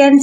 10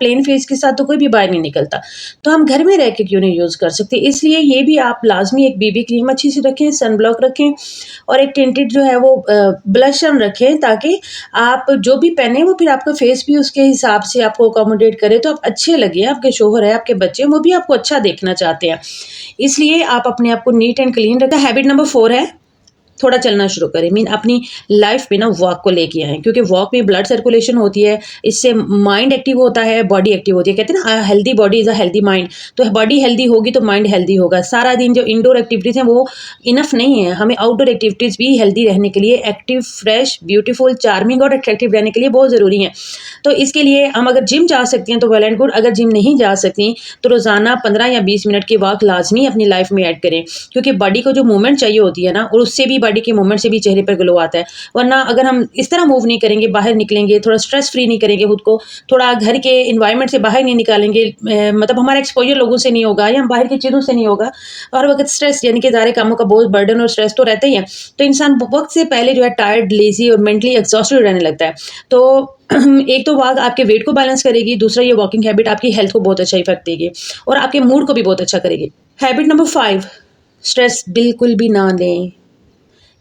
plane face کے ساتھ تو کوئی بھی باہر نہیں نکلتا, تو ہم گھر میں رہ کے کیوں نہیں یوز کر سکتے. اس لیے یہ بھی آپ لازمی ایک بی بی کریم اچھی سی رکھیں, سن بلاک رکھیں, اور ایک ٹنٹڈ جو ہے وہ بلشن رکھیں, تاکہ آپ جو بھی پہنے وہ پھر آپ کا فیس بھی اس کے حساب سے آپ کو اکوموڈیٹ کرے, تو آپ اچھے لگے. آپ کے شوہر ہے, آپ کے بچے, وہ بھی آپ کو اچھا دیکھنا چاہتے ہیں. اس لیے آپ اپنے آپ کو نیٹ اینڈ کلین رکھیں. ہیبٹ نمبر 4 ہے تھوڑا چلنا شروع کریں. اپنی لائف میں نا واک کو لے کے آئیں, کیونکہ واک میں بلڈ سرکولیشن ہوتی ہے, اس سے مائنڈ ایکٹیو ہوتا ہے, باڈی ایکٹیو ہوتی ہے. کہتے ہیں نا healthy body is a healthy mind, تو باڈی ہیلدی ہوگی تو مائنڈ ہیلدی ہوگا. سارا دن جو انڈور ایکٹیویٹیز ہیں وہ انف نہیں ہے, ہمیں آؤٹ ڈور ایکٹیویٹیز بھی ہیلدی رہنے کے لیے, ایکٹیو, فریش, بیوٹیفل, چارمنگ اور اٹریکٹیو رہنے کے لیے بہت ضروری ہیں. تو اس کے لیے ہم اگر جم جا سکتی ہیں تو ویل اینڈ گڈ, اگر جم نہیں جا سکتی تو روزانہ 15 یا 20 منٹ کی واک لازمی اپنی لائف میں ایڈ کریں, کیونکہ باڈی کو جو موومنٹ چاہیے ہوتی ہے نا, اور اس سے بھی باڈی کے موومنٹ سے بھی چہرے پر گلو آتا ہے. ورنہ اگر ہم اس طرح موو نہیں کریں گے, باہر نکلیں گے, تھوڑا اسٹریس فری نہیں کریں گے خود کو, تھوڑا گھر کے انوائرمنٹ سے باہر نہیں نکالیں گے, مطلب ہمارا ایکسپوجر لوگوں سے نہیں ہوگا یا ہم باہر کی چیزوں سے نہیں ہوگا, ہر وقت اسٹریس یعنی کہ سارے کاموں کا بہت برڈن اور اسٹریس تو رہتا ہی ہے, تو انسان وقت سے پہلے جو ہے ٹائرڈ, لیزی اور مینٹلی ایگزاسٹڈ رہنے لگتا ہے. تو ایک تو واک آپ کے ویٹ کو بیلنس کرے گی, دوسرا یہ واکنگ ہیبٹ آپ کی ہیلتھ کو بہت اچھا افیکٹ دے گی اور آپ کے موڈ کو بھی بہت اچھا کرے گی. ہیبٹ نمبر 5, اسٹریس بالکل بھی نہ لیں.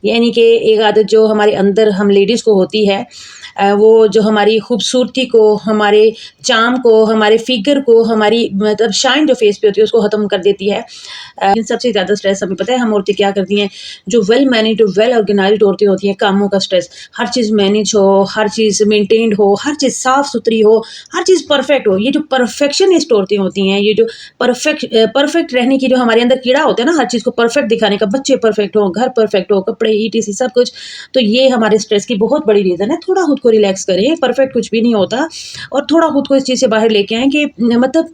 یعنی کہ ایک عادت جو ہمارے اندر ہم لیڈیز کو ہوتی ہے, وہ جو ہماری خوبصورتی کو, ہمارے چارم کو, ہمارے فگر کو, ہماری مطلب شائن جو فیس پہ ہوتی ہے اس کو ختم کر دیتی ہے. سب سے زیادہ اسٹریس ہمیں پتہ ہے ہم عورتیں کیا کرتی ہیں, جو ویل مینیج, ویل آرگنائزڈ عورتیں ہوتی ہیں, کاموں کا اسٹریس, ہر چیز مینیج ہو, ہر چیز مینٹینڈ ہو, ہر چیز صاف ستھری ہو, ہر چیز پرفیکٹ ہو. یہ جو پرفیکشنسٹ عورتیں ہوتی ہیں, یہ جو پرفیکٹ رہنے کی جو ہمارے اندر کیڑا ہوتا ہے نا, ہر چیز کو پرفیکٹ دکھانے کا, بچے پرفیکٹ ہو, گھر پرفیکٹ ہو, کپڑے ETC سب کچھ, تو یہ ہمارے اسٹریس کی بہت بڑی ریزن ہے. تھوڑا خود کو ریلیکس کریں, پرفیکٹ کچھ بھی نہیں ہوتا, اور تھوڑا خود کو اس چیز سے باہر لے کے آئیں کہ مطلب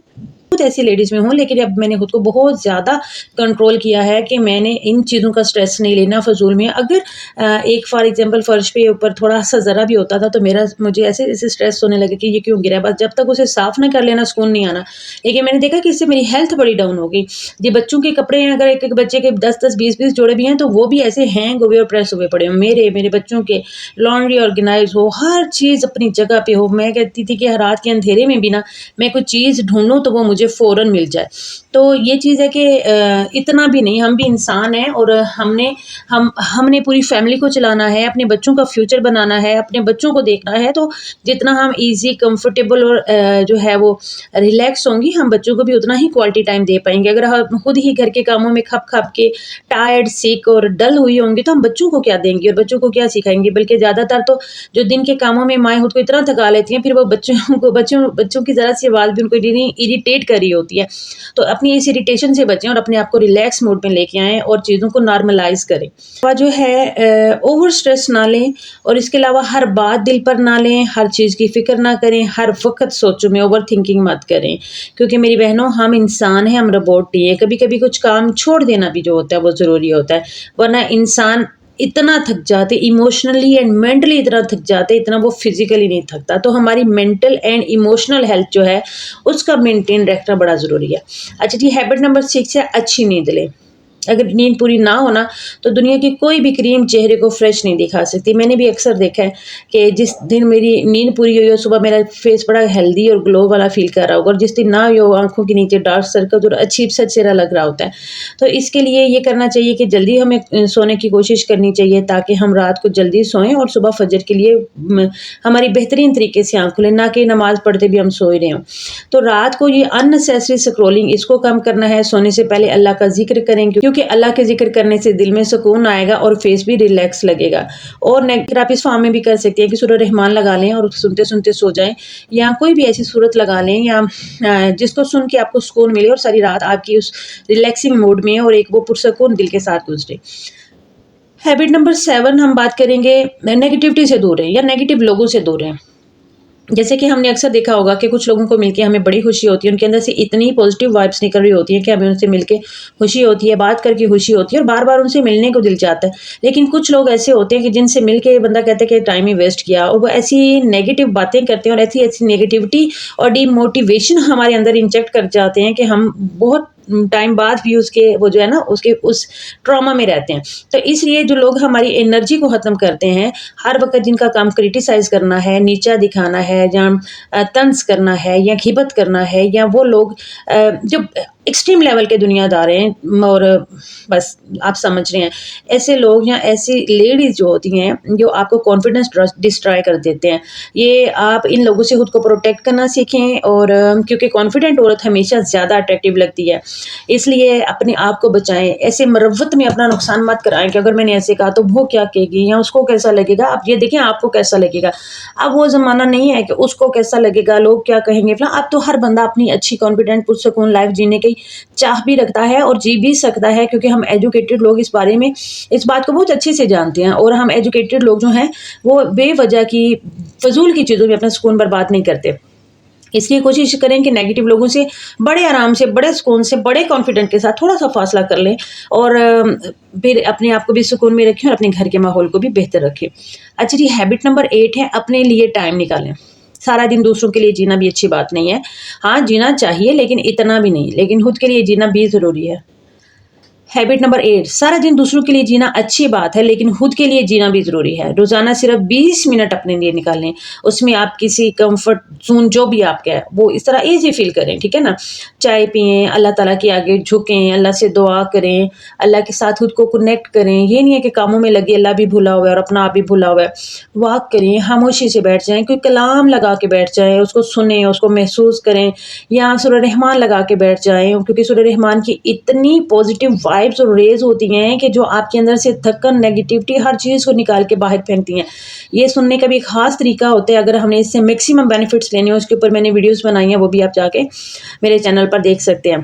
بہت ایسی لیڈیز میں ہوں, لیکن اب میں نے خود کو بہت زیادہ کنٹرول کیا ہے کہ میں نے ان چیزوں کا اسٹریس نہیں لینا فضول میں. اگر ایک فار ایگزامپل فرش پہ اوپر تھوڑا سا ذرا بھی ہوتا تھا تو مجھے ایسے اسٹریس ہونے لگے کہ یہ کیوں گرا, بس جب تک اسے صاف نہ کر لینا سکون نہیں آنا. لیکن میں نے دیکھا کہ اس سے میری ہیلتھ بڑی ڈاؤن ہو گئی. یہ بچوں کے کپڑے ہیں, اگر ایک بچے کے 10-20 جوڑے بھی ہیں تو وہ بھی ایسے ہینگ ہوئے اور پریس ہوئے پڑے ہوں. میرے بچوں کے لانڈری آرگنائز ہو, ہر چیز اپنی جگہ پہ ہو. میں کہتی تھی کہ رات کے اندھیرے میں بھی نا میں کوئی چیز ڈھونڈوں تو وہ مجھے فوراً مل جائے. تو یہ چیز ہے کہ اتنا بھی نہیں, ہم بھی انسان ہیں, اور ہم نے پوری فیملی کو چلانا ہے, اپنے بچوں کا فیوچر بنانا ہے, اپنے بچوں کو دیکھنا ہے. تو جتنا ہم ایزی, کمفرٹیبل اور جو ہے وہ ریلیکس ہوں گی, ہم بچوں کو بھی اتنا ہی کوالٹی ٹائم دے پائیں گے. اگر ہم خود ہی گھر کے کاموں میں کھپ کے ٹائرڈ, سیک اور ڈل ہوئی ہوں گی تو ہم بچوں کو کیا دیں گے اور بچوں کو کیا سکھائیں گے. بلکہ زیادہ تر تو جو دن کے کاموں میں مائیں خود کو اتنا تھکا لیتی ہیں, پھر وہ بچوں کی ذرا سی آواز بھی ان کو اریٹیٹ کر رہی ہوتی ہے. تو اپنی اس اریٹیشن سے بچیں اور اپنے آپ کو ریلیکس موڈ میں لے کے آئیں اور چیزوں کو نارملائز کریں. اور جو ہے اوور اسٹریس نہ لیں, اور اس کے علاوہ ہر بات دل پر نہ لیں, ہر چیز کی فکر نہ کریں, ہر وقت سوچوں میں اوور تھنکنگ مت کریں. کیونکہ میری بہنوں, ہم انسان ہیں, ہم روبوٹ نہیں ہیں. کبھی کبھی کچھ کام چھوڑ دینا بھی جو ہوتا ہے وہ ضروری ہوتا ہے, ورنہ انسان اتنا تھک جاتے, ایموشنلی اینڈ مینٹلی اتنا تھک جاتے, اتنا وہ فزیکلی نہیں تھکتا. تو ہماری مینٹل اینڈ ایموشنل ہیلتھ جو ہے اس کا مینٹین رکھنا بڑا ضروری ہے. اچھا جی, ہیبٹ نمبر 6 ہے اچھی نیند لیں. اگر نیند پوری نہ ہونا تو دنیا کی کوئی بھی کریم چہرے کو فریش نہیں دکھا سکتی. میں نے بھی اکثر دیکھا ہے کہ جس دن میری نیند پوری ہوئی ہو, صبح میرا فیس بڑا ہیلدی اور گلو والا فیل کر رہا ہوگا, اور جس دن نہ ہوئی ہو, آنکھوں کے نیچے ڈارک سرکل اور عجیب سا چہرہ لگ رہا ہوتا ہے. تو اس کے لیے یہ کرنا چاہیے کہ جلدی ہمیں سونے کی کوشش کرنی چاہیے, تاکہ ہم رات کو جلدی سوئیں اور صبح فجر کے لیے ہماری بہترین طریقے سے آنکھ کھلیں, نہ کہ نماز پڑھتے بھی ہم سوئے رہے ہوں. تو رات کو یہ اننیسیسری اسکرولنگ, اس کو کم کرنا ہے. سونے سے پہلے اللہ کا ذکر کریں, کیونکہ اللہ کے ذکر کرنے سے دل میں سکون آئے گا اور فیس بھی ریلیکس لگے گا. اور آپ اس فارم میں بھی کر سکتے ہیں کہ سورہ رحمان لگا لیں اور سنتے سنتے سو جائیں, یا کوئی بھی ایسی صورت لگا لیں یا جس کو سن کے آپ کو سکون ملے اور ساری رات آپ کی اس ریلیکسنگ موڈ میں اور ایک وہ پرسکون دل کے ساتھ گزرے. ہیبٹ نمبر 7 ہم بات کریں گے نیگیٹیوٹی سے دور رہیں یا نیگیٹیو لوگوں سے دور رہیں. جیسے کہ ہم نے اکثر دیکھا ہوگا کہ کچھ لوگوں کو مل کے ہمیں بڑی خوشی ہوتی ہے, ان کے اندر سے اتنی پازیٹیو وائبس نکل رہی ہوتی ہیں کہ ہمیں ان سے مل کے خوشی ہوتی ہے, بات کر کے خوشی ہوتی ہے, اور بار بار ان سے ملنے کو دل چاہتا ہے. لیکن کچھ لوگ ایسے ہوتے ہیں کہ جن سے مل کے بندہ کہتا ہے کہ ٹائم ہی ویسٹ کیا, اور وہ ایسی نیگیٹو باتیں کرتے ہیں اور ایسی نیگیٹیوٹی اور ڈی موٹیویشن ہمارے اندر انجیکٹ کر جاتے ہیں کہ ہم بہت ٹائم بعد بھی اس کے وہ جو ہے نا اس ٹراما میں رہتے ہیں. تو اس لیے جو لوگ ہماری انرجی کو ختم کرتے ہیں، ہر وقت جن کا کام کرٹیسائز کرنا ہے، نیچا دکھانا ہے، یا طنز کرنا ہے، یا غیبت کرنا ہے، یا وہ لوگ جو ایکسٹریم لیول کے دنیا دار ہیں، اور بس آپ سمجھ رہے ہیں، ایسے لوگ یا ایسی لیڈیز جو ہوتی ہیں جو آپ کو کانفیڈنس ڈسٹرائے کر دیتے ہیں، یہ آپ ان لوگوں سے خود کو پروٹیکٹ کرنا سیکھیں. اور کیونکہ کانفیڈنٹ عورت ہمیشہ زیادہ اٹریکٹیو لگتی ہے، اس لیے اپنے آپ کو بچائیں. ایسے مروت میں اپنا نقصان مت کرائیں کہ اگر میں نے ایسے کہا تو وہ کیا کہے گی یا اس کو کیسا لگے گا. اب یہ دیکھیں آپ کو کیسا لگے گا. اب وہ زمانہ نہیں ہے کہ اس کو کیسا لگے گا، لوگ کیا کہیں گے فلاں. اب تو ہر بندہ اپنی اچھی کانفیڈنٹ پرسکون لائف جینے کی چاہ بھی رکھتا ہے اور جی بھی سکتا ہے، کیونکہ ہم ایجوکیٹڈ لوگ اس بارے میں اس بات کو بہت اچھے سے جانتے ہیں. اور ہم ایجوکیٹڈ لوگ جو ہیں وہ بے وجہ کی فضول کی چیزوں میں اپنا سکون برباد نہیں کرتے. اس لیے کوشش کریں کہ نیگیٹو لوگوں سے بڑے آرام سے، بڑے سکون سے، بڑے کانفیڈنٹ کے ساتھ تھوڑا سا فاصلہ کر لیں، اور پھر اپنے آپ کو بھی سکون میں رکھیں اور اپنے گھر کے ماحول کو بھی بہتر رکھیں. اچھا جی، ہیبٹ نمبر 8 ہے اپنے لیے ٹائم نکالیں. سارا دن دوسروں کے لیے جینا بھی اچھی بات نہیں ہے. ہاں جینا چاہیے لیکن اتنا بھی نہیں، لیکن خود کے لیے جینا بھی ضروری ہے. ہیبٹ نمبر 8، سارا دن دوسروں کے لیے جینا اچھی بات ہے لیکن خود کے لیے جینا بھی ضروری ہے. روزانہ صرف 20 منٹ اپنے لیے نکالیں. اس میں آپ کسی کمفرٹ زون جو بھی آپ کا ہے وہ اس طرح ایزی فیل کریں، ٹھیک ہے نا. چائے پئیں، اللہ تعالیٰ کے آگے جھکیں، اللہ سے دعا کریں، اللہ کے ساتھ خود کو کنیکٹ کریں. یہ نہیں ہے کہ کاموں میں لگے اللہ بھی بھولا ہوا ہے اور اپنا آپ بھی بھولا ہوا ہے. واک کریں، خاموشی سے بیٹھ جائیں، کوئی کلام لگا کے بیٹھ جائیں، اس کو سنیں، اس کو محسوس کریں، یا سورہ رحمان لگا کے بیٹھ جائیں، کیونکہ سورہ رحمان کی اتنی پازیٹیو وائبس اور ریز ہوتی ہیں کہ جو آپ کے اندر سے تھکن، نیگیٹیوٹی، ہر چیز کو نکال کے باہر پھینکتی ہیں. یہ سننے کا بھی ایک خاص طریقہ ہوتا ہے. اگر ہم نے اس سے میکسیمم بینیفٹس لینے ہیں، اس کے اوپر میں نے ویڈیوز بنائی ہیں، وہ بھی آپ جا کے میرے چینل پر دیکھ سکتے ہیں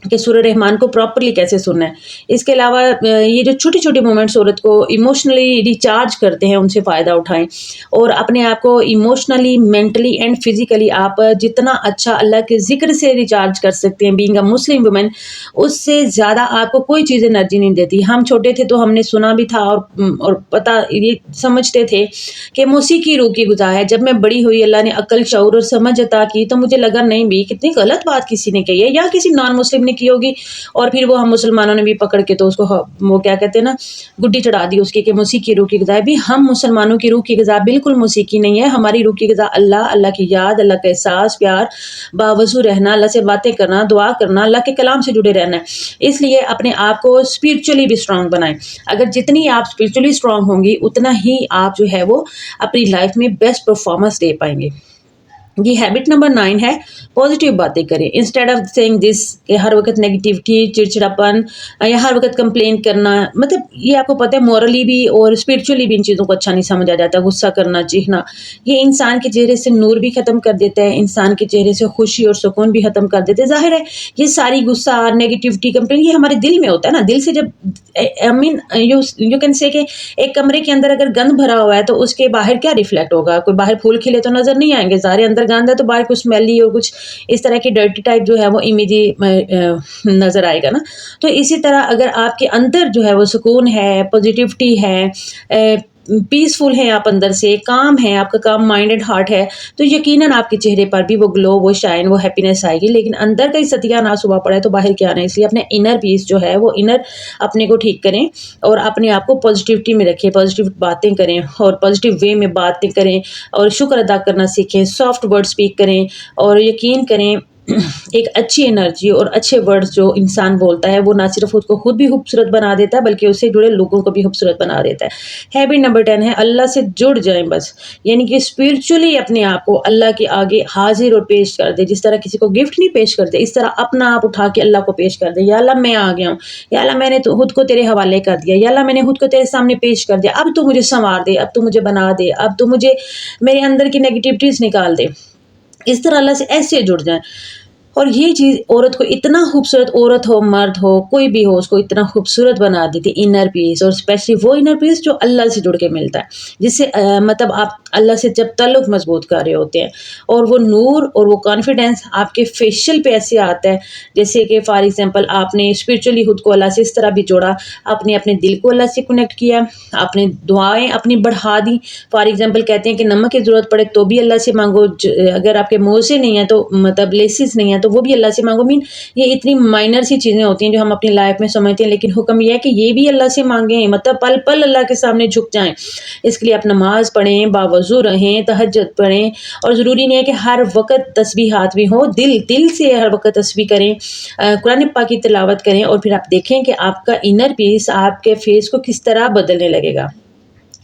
کہ سورہ رحمان کو پراپرلی کیسے سننا ہے. اس کے علاوہ یہ جو چھوٹی چھوٹی مومنٹس عورت کو ایموشنلی ریچارج کرتے ہیں، ان سے فائدہ اٹھائیں، اور اپنے آپ کو ایموشنلی، مینٹلی اینڈ فزیکلی آپ جتنا اچھا اللہ کے ذکر سے ریچارج کر سکتے ہیں، بینگ اے مسلم وومن، اس سے زیادہ آپ کو کوئی چیز انرجی نہیں دیتی. ہم چھوٹے تھے تو ہم نے سنا بھی تھا اور پتہ یہ سمجھتے تھے کہ موسیقی روح کی غذا ہے. جب میں بڑی ہوئی، اللہ نے عقل، شعور اور سمجھ عطا کی، تو مجھے لگا نہیں بھی کتنی غلط بات کسی نے کہی ہے، یا کسی نان مسلم نے کی ہوگی، اور پھر وہ ہم مسلمانوں نے بھی پکڑ کے تو اس کو وہ کیا کہتے ہیں نا، گڈی چڑھا دی اس کی کہ موسیقی روح کی غذا ہے. بھی ہم مسلمانوں کی روح کی غذا بالکل موسیقی نہیں ہے. ہماری روح کی غذا اللہ کی یاد، اللہ کا احساس، پیار، باوضو رہنا، اللہ سے باتیں کرنا، دعا کرنا، اللہ کے کلام سے جڑے رہنا ہے. اس لیے اپنے آپ کو اسپرچولی بھی اسٹرانگ بنائیں. اگر جتنی آپ اسپرچولی اسٹرانگ ہوں گی اتنا ہی آپ جو ہے وہ اپنی لائف میں بیسٹ پرفارمنس دے پائیں گے. یہ ہیبٹ نمبر 9 ہے پازیٹیو باتیں کریں. انسٹیڈ آف سیئنگ دس کہ ہر وقت نیگیٹیوٹی، چڑچڑاپن یا ہر وقت کمپلین کرنا، مطلب یہ آپ کو پتہ ہے مورلی بھی اور اسپرچولی بھی ان چیزوں کو اچھا نہیں سمجھا جاتا. غصہ کرنا، چیخنا، یہ انسان کے چہرے سے نور بھی ختم کر دیتا ہے، انسان کے چہرے سے خوشی اور سکون بھی ختم کر دیتے. ظاہر ہے یہ ساری غصہ، نیگیٹیوٹی، کمپلین یہ ہمارے دل میں ہوتا ہے نا. دل سے جب یو کین سے کہ ایک کمرے کے اندر اگر گند بھرا ہوا ہے تو اس کے باہر کیا ریفلیکٹ ہوگا؟ کوئی باہر پھول کھلے تو نظر نہیں آئیں گے، ظاہر اندر گند ہے تو باہر کچھ سمیلی اور کچھ اس طرح کی ڈرٹی ٹائپ جو ہے وہ امیجی نظر آئے گا نا. تو اسی طرح اگر آپ کے اندر جو ہے وہ سکون ہے، پازیٹیوٹی ہے، پیسفل ہیں، آپ اندر سے کام ہیں، آپ کا کام مائنڈ اینڈ ہارٹ ہے، تو یقیناً آپ کے چہرے پر بھی وہ گلو، وہ شائن، وہ ہیپینس آئے گی. لیکن اندر کا ہی ستیہ ناش ہوا پڑا ہے تو باہر کیا آنا ہے. اس لیے اپنے انر پیس جو ہے وہ انر اپنے کو ٹھیک کریں اور اپنے آپ کو پازیٹیوٹی میں رکھیں، پازیٹیو باتیں کریں اور پازیٹیو وے میں باتیں کریں اور شکر ادا کرنا سیکھیں، سافٹ ورڈ اسپیک کریں. اور یقین کریں ایک اچھی انرجی اور اچھے ورڈز جو انسان بولتا ہے وہ نہ صرف خود کو خود بھی خوبصورت بنا دیتا ہے بلکہ اس سے جڑے لوگوں کو بھی خوبصورت بنا دیتا ہے. ہیبٹ نمبر 10 ہے اللہ سے جڑ جائیں بس. یعنی کہ اسپرچولی اپنے آپ کو اللہ کے آگے حاضر اور پیش کر دے. جس طرح کسی کو گفٹ نہیں پیش کرتے، اس طرح اپنا آپ اٹھا کے اللہ کو پیش کر دے. یا اللہ میں آ گیا ہوں، یا اللہ میں نے تو خود کو تیرے حوالے کر دیا، یا اللہ میں نے خود کو تیرے سامنے پیش کر دیا، اب تو مجھے سنوار دے، اب تو مجھے بنا دے، اب تو مجھے میرے اندر کی نیگیٹیوٹیز نکال دے. اس طرح اللہ سے ایسے جڑ جائیں. اور یہ چیز عورت کو اتنا خوبصورت، عورت ہو مرد ہو کوئی بھی ہو، اس کو اتنا خوبصورت بنا دیتی انر پیس. اور اسپیشلی وہ انر پیس جو اللہ سے جڑ کے ملتا ہے، جس سے مطلب آپ اللہ سے جب تعلق مضبوط کر رہے ہوتے ہیں، اور وہ نور اور وہ کانفیڈینس آپ کے فیشل پہ ایسے آتا ہے جیسے کہ فار ایگزامپل آپ نے اسپرچولی خود کو اللہ سے اس طرح بھی جوڑا، آپ نے اپنے دل کو اللہ سے کنیکٹ کیا، آپ نے دعائیں اپنی بڑھا دی. فار ایگزامپل کہتے ہیں کہ نمک کی ضرورت پڑے تو بھی اللہ سے مانگو، اگر آپ کے منہ سے نہیں ہے تو مطلب لیسز نہیں ہے تو وہ بھی اللہ سے مانگو. یہ اتنی مائنر سی چیزیں ہوتی ہیں جو ہم اپنی لائف میں سمجھتے ہیں، لیکن حکم یہ ہے کہ یہ بھی اللہ سے مانگیں، مطلب پل پل اللہ کے سامنے جھک جائیں. اس کے لیے آپ نماز پڑھیں، باوضو رہیں، تہجد پڑھیں، اور ضروری نہیں ہے کہ ہر وقت تسبیحات بھی ہوں، دل سے ہر وقت تسبیح کریں، قرآن پاک کی تلاوت کریں، اور پھر آپ دیکھیں کہ آپ کا انر پیس آپ کے فیس کو کس طرح بدلنے لگے گا.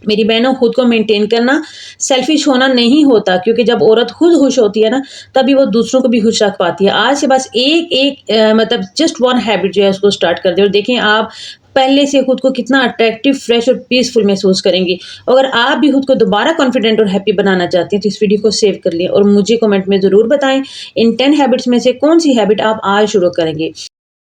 میری بہنوں، خود کو مینٹین کرنا سیلفش ہونا نہیں ہوتا، کیونکہ جب عورت خود خوش ہوتی ہے نا تبھی وہ دوسروں کو بھی خوش رکھ پاتی ہے. آج سے بس ایک مطلب جسٹ ون ہیبٹ جو ہے اس کو اسٹارٹ کر دیں، اور دیکھیں آپ پہلے سے خود کو کتنا اٹریکٹیو، فریش اور پیسفل محسوس کریں گی. اگر آپ بھی خود کو دوبارہ کانفیڈنٹ اور ہیپی بنانا چاہتے ہیں تو اس ویڈیو کو سیو کر لیں اور مجھے کمنٹ میں ضرور بتائیں ان 10 ہیبٹس میں سے کون سی ہیبٹ آپ آج شروع کریں گے.